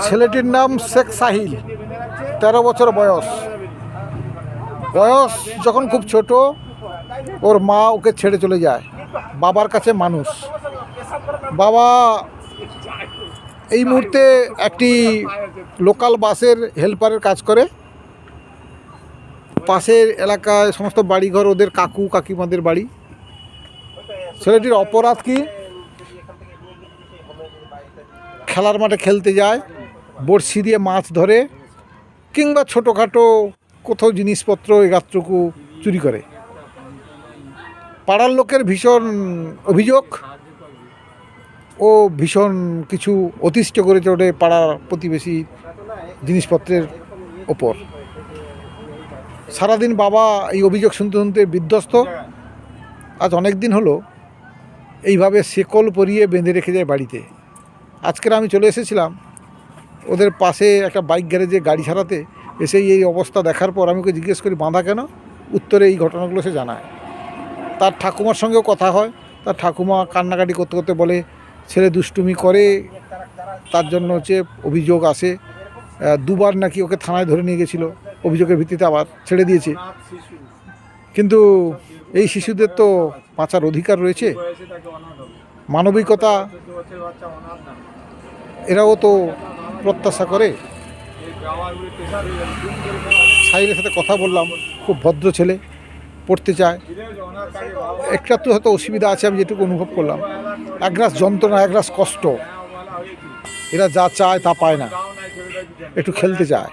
ছেলেটির নাম শেখ সাহিল, 13 বছর বয়স। যখন খুব ছোট, ওর মা ওকে ছেড়ে চলে যায়, বাবার কাছে মানুষ। বাবা এই মুহূর্তে একটি লোকাল বাসের হেল্পারের কাজ করে। পাশের এলাকায় সমস্ত বাড়িঘর ওদের কাকু কাকিমাদের বাড়ি। ছেলেটির অপরাধ কি? খেলার মাঠে খেলতে যায়, বড়শি দিয়ে মাছ ধরে, কিংবা ছোটোখাটো কোথাও জিনিসপত্র এগাত্রকু চুরি করে। পাড়ার লোকের ভীষণ অভিযোগ, ও ভীষণ কিছু অতিষ্ঠ করে চড়ে পাড়ার প্রতিবেশী জিনিসপত্রের ওপর। সারাদিন বাবা এই অভিযোগ শুনতে শুনতে বিধ্বস্ত। আজ অনেক দিন হলো এইভাবে শেকল পরিয়ে বেঁধে রেখে যায় বাড়িতে। আজকের আমি চলে এসেছিলাম ওদের পাশে একটা বাইক গ্যারেজে গাড়ি সারাতে। এসেই এই অবস্থা দেখার পর আমি ওকে জিজ্ঞেস করি বাঁধা কেন। উত্তরে এই ঘটনাগুলো সে জানায়। তার ঠাকুমার সঙ্গেও কথা হয়। তার ঠাকুমা কান্নাকাটি করতে করতে বলে ছেলে দুষ্টুমি করে, তার জন্য হচ্ছে অভিযোগ আসে। দুবার নাকি ওকে থানায় ধরে নিয়ে গেছিলো, অভিযোগের ভিত্তিতে আবার ছেড়ে দিয়েছে। কিন্তু এই শিশুদের তো বাঁচার অধিকার রয়েছে, মানবিকতা এরাও তো প্রত্যাশা করে। সাহিলের সাথে কথা বললাম, খুব ভদ্র ছেলে, পড়তে চায়। একটা তো হয়তো অসুবিধা আছে, আমি যেটুকু অনুভব করলাম, একরাশ যন্ত্রণা, একরাশ কষ্ট। এরা যা চায় তা পায় না, একটু খেলতে চায়।